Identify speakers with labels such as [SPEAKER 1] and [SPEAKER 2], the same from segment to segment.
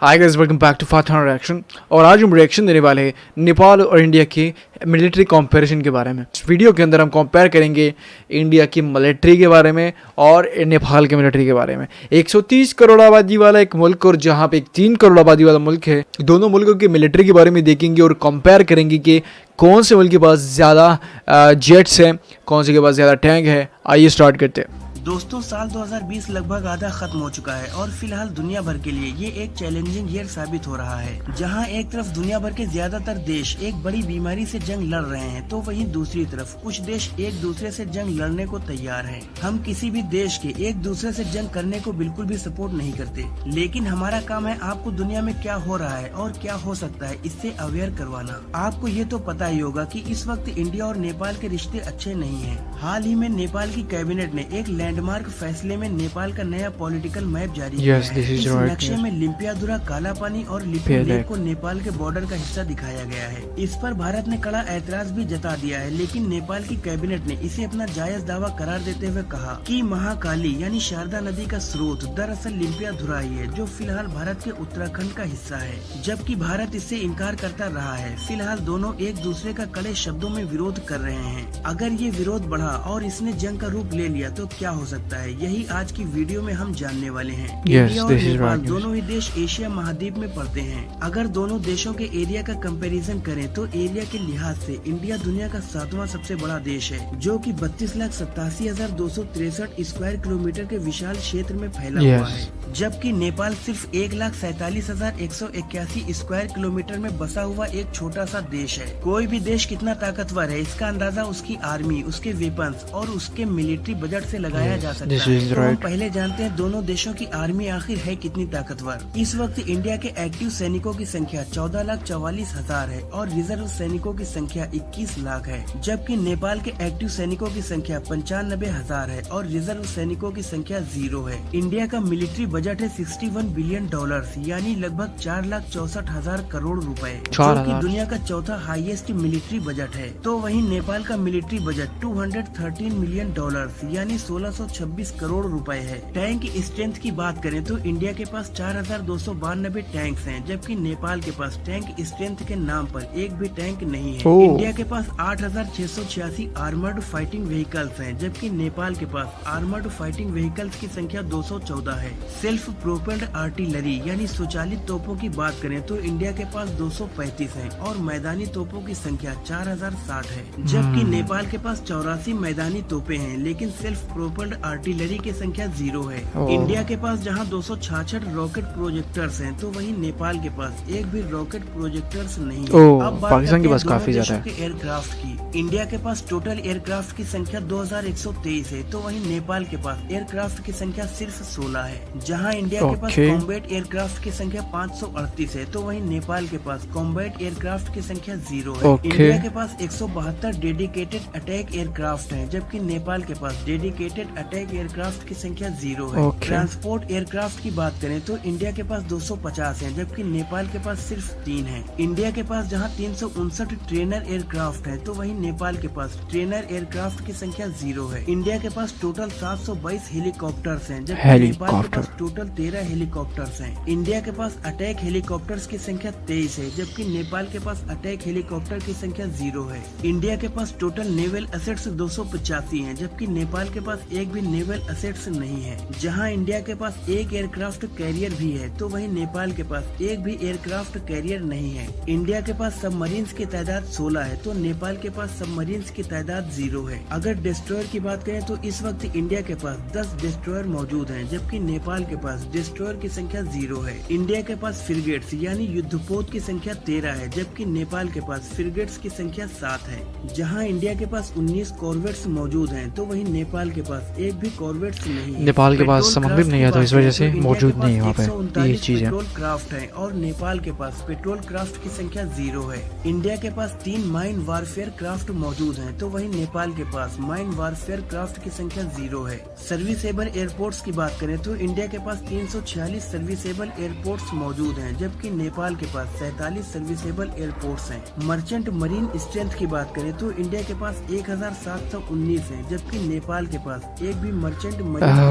[SPEAKER 1] Hi guys, welcome back to फाथान reaction. और आज हम रिएक्शन देने वाले हैं नेपाल और इंडिया की मिलिट्री कंपैरिजन के बारे में। इस वीडियो के अंदर हम कंपेयर करेंगे इंडिया की मिलिट्री के बारे में और नेपाल के मिलिट्री के बारे में। 130 करोड़ आबादी वाला एक मुल्क और जहां पे एक 3 करोड़ आबादी वाला मुल्क है, दोनों मुल्कों की मिलिट्री के बारे में देखेंगे और कंपेयर करेंगे कि कौन से मुल्क के पास ज़्यादा जेट्स हैं, कौन से के पास ज़्यादा टैंक है। आइए स्टार्ट करते हैं।
[SPEAKER 2] दोस्तों, साल 2020 लगभग आधा खत्म हो चुका है और फिलहाल दुनिया भर के लिए ये एक चैलेंजिंग ईयर साबित हो रहा है, जहां एक तरफ दुनिया भर के ज्यादातर देश एक बड़ी बीमारी से जंग लड़ रहे हैं, तो वहीं दूसरी तरफ कुछ देश एक दूसरे से जंग लड़ने को तैयार हैं। हम किसी भी देश के एक दूसरे से जंग करने को बिल्कुल भी सपोर्ट नहीं करते, लेकिन हमारा काम है आपको दुनिया में क्या हो रहा है और क्या हो सकता है इससे अवेयर करवाना। आपको ये तो पता ही होगा कि इस वक्त इंडिया और नेपाल के रिश्ते अच्छे नहीं है। हाल ही में नेपाल की कैबिनेट ने एक लैंडमार्क फैसले में नेपाल का नया पॉलिटिकल मैप जारी किया है। इस नक्शे में लिम्पियाधुरा, काला पानी और लिपुलेख लेक को नेपाल के बॉर्डर का हिस्सा दिखाया गया है। इस पर भारत ने कड़ा ऐतराज भी जता दिया है, लेकिन नेपाल की कैबिनेट ने इसे अपना जायज दावा करार देते हुए कहा कि महाकाली यानी शारदा नदी का स्रोत दरअसल लिम्पियाधुरा ही है, जो फिलहाल भारत के उत्तराखंड का हिस्सा है, जबकि भारत इससे इनकार करता रहा है। फिलहाल दोनों एक दूसरे का कड़े शब्दों में विरोध कर रहे हैं। अगर ये विरोध बढ़ा और इसने जंग का रूप ले लिया तो क्या हो सकता है, यही आज की वीडियो में हम जानने वाले हैं। इंडिया और नेपाल दोनों ही देश एशिया महाद्वीप में पड़ते हैं। अगर दोनों देशों के एरिया का कंपैरिजन करें तो एरिया के लिहाज से इंडिया दुनिया का 7वां सबसे बड़ा देश है, जो कि 32,87,263 स्क्वायर किलोमीटर के विशाल क्षेत्र में फैला हुआ है, जबकि नेपाल सिर्फ 1,47,181 स्क्वायर किलोमीटर में बसा हुआ एक छोटा सा देश है। कोई भी देश कितना ताकतवर है, इसका अंदाजा उसकी आर्मी, उसके वेपन्स और उसके मिलिट्री बजट से लगाया जा सकता है। तो हम पहले जानते हैं दोनों देशों की आर्मी आखिर है कितनी ताकतवर। इस वक्त इंडिया के एक्टिव सैनिकों की संख्या 14,44,000 है और रिजर्व सैनिकों की संख्या 21 लाख है, जबकि नेपाल के एक्टिव सैनिकों की संख्या 95,000 है और रिजर्व सैनिकों की संख्या 0 है। इंडिया का मिलिट्री बजट है $61 बिलियन, यानी लगभग 4,64,000 करोड़ रुपए, जो कि दुनिया का चौथा हाईएस्ट मिलिट्री बजट है। तो वहीं नेपाल का मिलिट्री बजट $213 मिलियन यानी 1626 करोड़ रुपए है। टैंक स्ट्रेंथ की बात करें तो इंडिया के पास 4,292 टैंक्स हैं, जबकि नेपाल के पास टैंक स्ट्रेंथ के नाम पर एक भी टैंक नहीं है। इंडिया के पास 8,686 आर्मर्ड फाइटिंग व्हीकल्स हैं, जबकि नेपाल के पास आर्मर्ड फाइटिंग व्हीकल्स की संख्या 214 है। सेल्फ प्रोपेल्ड आर्टिलरी यानी स्वचालित तोपों की बात करें तो इंडिया के पास 235 है और मैदानी तोपों की संख्या 4,060 है, जबकि नेपाल के पास 84 मैदानी तोपे हैं, लेकिन सेल्फ प्रोपेल्ड आर्टिलरी की संख्या 0 है। इंडिया के पास जहां 266 रॉकेट प्रोजेक्टर्स हैं, तो वहीं नेपाल के पास एक भी रॉकेट प्रोजेक्टर्स नहीं है। अब बात पाकिस्तान के पास काफी ज्यादा है एयरक्राफ्ट की। इंडिया के पास टोटल एयरक्राफ्ट की संख्या 2123 है, तो वहीं नेपाल के पास एयरक्राफ्ट की संख्या सिर्फ 16 है। जहां इंडिया के पास कॉम्बैट एयरक्राफ्ट की संख्या 538 है, तो वहीं नेपाल के पास कॉम्बैट एयरक्राफ्ट की संख्या 0 है। इंडिया के पास 172 डेडिकेटेड अटैक एयरक्राफ्ट है, जबकि नेपाल के पास डेडिकेटेड अटैक एयरक्राफ्ट की संख्या 0 है। ट्रांसपोर्ट एयरक्राफ्ट की बात करें तो इंडिया के पास 250 है, जबकि नेपाल के पास सिर्फ 3 है। इंडिया के पास जहां 359 ट्रेनर एयरक्राफ्ट है, तो वहीं नेपाल के पास ट्रेनर एयरक्राफ्ट की संख्या 0 है। इंडिया के पास टोटल 722 हेलीकॉप्टर्स हैं, जबकि नेपाल के पास टोटल 13 हेलीकॉप्टर्स हैं। इंडिया के पास अटैक हेलीकॉप्टर्स की संख्या 23 है, जबकि नेपाल के पास अटैक हेलीकॉप्टर की संख्या 0 है। इंडिया के पास टोटल नेवल असेट्स 285 हैं, जबकि नेपाल के पास एक भी नेवल असेट्स नहीं है। जहां इंडिया के पास एक एयरक्राफ्ट कैरियर भी है, तो वहीं नेपाल के पास एक भी एयरक्राफ्ट कैरियर नहीं है। इंडिया के पास सबमरीन्स की तादाद 16 है, तो नेपाल के पास सबमरीन्स की तादाद 0 है। अगर डिस्ट्रॉयर की बात करें तो इस वक्त इंडिया के पास 10 डिस्ट्रॉयर मौजूद हैं, जबकि नेपाल के पास डिस्ट्रॉयर की संख्या 0 है। इंडिया के पास फ्रिगेट्स यानी युद्धपोत की संख्या 13 है, जबकि नेपाल के पास फ्रिगेट्स की संख्या 7 है। जहां इंडिया के पास 19 कॉर्वेट्स मौजूद हैं, तो वहीं नेपाल के पास एक भी कॉर्वेट्स नहीं है।
[SPEAKER 1] नेपाल के पास समंदर नहीं है, तो इस वजह से मौजूद नहीं है वहाँ पे ये चीज है।
[SPEAKER 2] पेट्रोल क्राफ्ट है और नेपाल के पास पेट्रोल क्राफ्ट की संख्या 0 है। इंडिया के पास 3 माइन वारफेयर क्राफ्ट मौजूद हैं, तो वहीं नेपाल के पास माइन वारफेयर क्राफ्ट की संख्या 0 है। सर्विसेबल एयरपोर्ट्स की बात करें तो इंडिया के पास 346 सर्विसेबल एयरपोर्ट्स मौजूद हैं, जबकि नेपाल के पास 47 सर्विसेबल एयरपोर्ट्स हैं। मर्चेंट मरीन स्ट्रेंथ की बात करें तो इंडिया के पास 1,719 है, जबकि नेपाल के पास एक भी मर्चेंट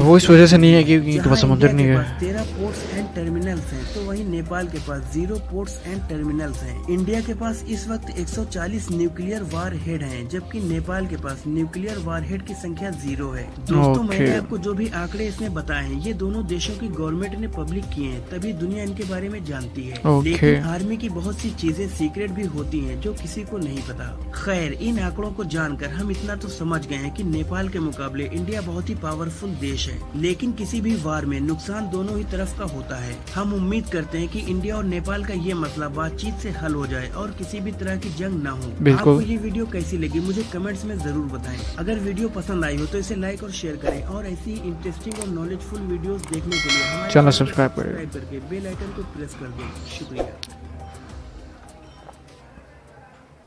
[SPEAKER 1] वो इस वजह से नहीं है क्योंकि इनके पास समुद्र नहीं है।
[SPEAKER 2] 13 पोर्ट्स एंड टर्मिनल्स हैं, तो वहीं नेपाल के पास 0 पोर्ट्स एंड टर्मिनल्स हैं। इंडिया के पास इस वक्त 140 न्यूक्लियर वार हेड हैं, जबकि नेपाल के पास न्यूक्लियर वार हेड की संख्या 0 है। दोस्तों मैंने आपको जो भी आंकड़े इसमें बताए हैं ये दोनों देशों की गवर्नमेंट ने पब्लिक किए हैं, तभी दुनिया इनके बारे में जानती है। लेकिन आर्मी की बहुत सी चीजें सीक्रेट भी होती हैं जो किसी को नहीं पता। खैर, इन आंकड़ों को जानकर हम इतना तो समझ गए हैं कि नेपाल के मुकाबले इंडिया बहुत ही पावरफुल देश है, लेकिन किसी भी वार में नुकसान दोनों ही तरफ का होता है। हम उम्मीद करते हैं कि इंडिया और नेपाल का ये मसला बातचीत से हल हो जाए और किसी भी तरह की जंग न हो। आपको ये वीडियो कैसी लगी मुझे कमेंट्स में जरूर बताएं। अगर वीडियो पसंद आई हो तो इसे लाइक और शेयर करें और ऐसी ही इंटरेस्टिंग और नॉलेजफुल वीडियोस देखने के लिए हमारे
[SPEAKER 1] चैनल सब्सक्राइब
[SPEAKER 2] करके बेल आइकन को प्रेस कर दें। शुक्रिया।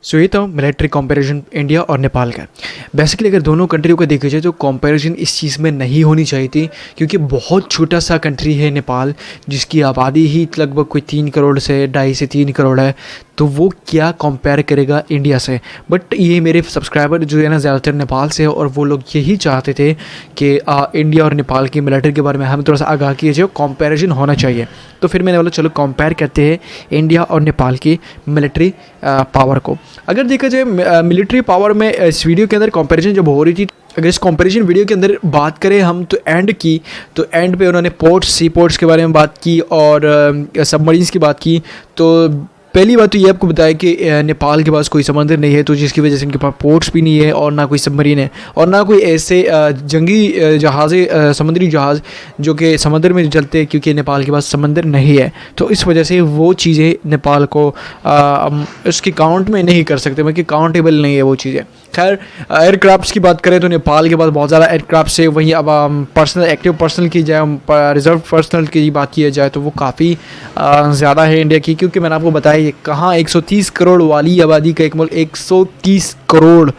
[SPEAKER 1] सो ये था मिलिट्री कंपैरिजन इंडिया और नेपाल का। बेसिकली अगर दोनों कंट्रियों को देखा जाए तो कंपैरिजन इस चीज़ में नहीं होनी चाहिए थी, क्योंकि बहुत छोटा सा कंट्री है नेपाल, जिसकी आबादी ही लगभग कोई 3 करोड़ से 2.5 से 3 करोड़ है, तो वो क्या कंपेयर करेगा इंडिया से। बट ये मेरे सब्सक्राइबर जो है ना ज़्यादातर नेपाल से है और वो लोग यही चाहते थे कि इंडिया और नेपाल की मिलिट्री के बारे में हमें थोड़ा सा आगाह किया जाए, कंपैरिजन होना चाहिए। तो फिर मैंने बोला चलो कंपेयर करते हैं इंडिया और नेपाल की मिलिट्री पावर को। अगर देखा जाए मिलिट्री पावर में इस वीडियो के अंदर कंपैरिजन जब हो रही थी, अगर इस कंपैरिजन वीडियो के अंदर बात करें हम तो एंड पे उन्होंने पोर्ट्स, सी पोर्ट्स के बारे में बात की और सबमरीन्स की बात की। तो पहली बात तो ये आपको बताया कि नेपाल के पास कोई समंदर नहीं है, तो जिसकी वजह से इनके पास पोर्ट्स भी नहीं है और ना कोई सबमरीन है और ना कोई ऐसे जंगी जहाज़, समुद्री जहाज़ जो कि समंदर में चलते हैं, क्योंकि नेपाल के पास समंदर नहीं है। तो इस वजह से वो चीज़ें नेपाल को उसके काउंट में नहीं कर सकते, मतलब काउंटेबल नहीं है वो चीज़ें। खैर, एयरक्राफ्ट्स की बात करें तो नेपाल के पास बहुत ज़्यादा एयरक्राफ्ट्स है। वहीं अब पर्सनल, एक्टिव पर्सनल की जाए, रिजर्व पर्सनल की बात की जाए तो वो काफ़ी ज़्यादा है इंडिया की, क्योंकि मैंने आपको बताया ये कहाँ 130 करोड़ वाली आबादी का एक मुल्क, 130 करोड़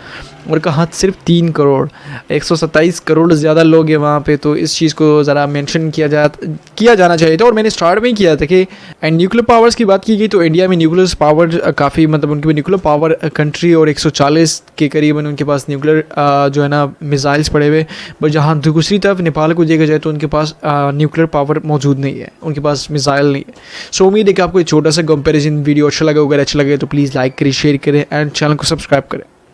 [SPEAKER 1] और कहाँ सिर्फ 3 करोड़, 127 करोड़ ज़्यादा लोग हैं वहाँ पे। तो इस चीज़ को ज़रा मेंशन किया जाना चाहिए था। और मैंने स्टार्ट में ही किया था कि न्यूक्लियर पावर्स की बात की गई तो इंडिया में न्यूक्लियर पावर काफ़ी, मतलब उनके न्यूक्लियर पावर कंट्री और 140 के करीबन उनके पास न्यूक्लियर जो है ना मिसाइल्स पड़े हुए। बट जहाँ दूसरी तरफ नेपाल को देखा जाए तो उनके पास न्यूक्लियर पावर मौजूद नहीं है, उनके पास मिसाइल नहीं है। सो उम्मीद है कि आपको एक छोटा सा कंपेरिजन वीडियो अच्छा लगा। अगर अच्छा लगे तो प्लीज़ लाइक करें, शेयर करें एंड चैनल को सब्सक्राइब करें।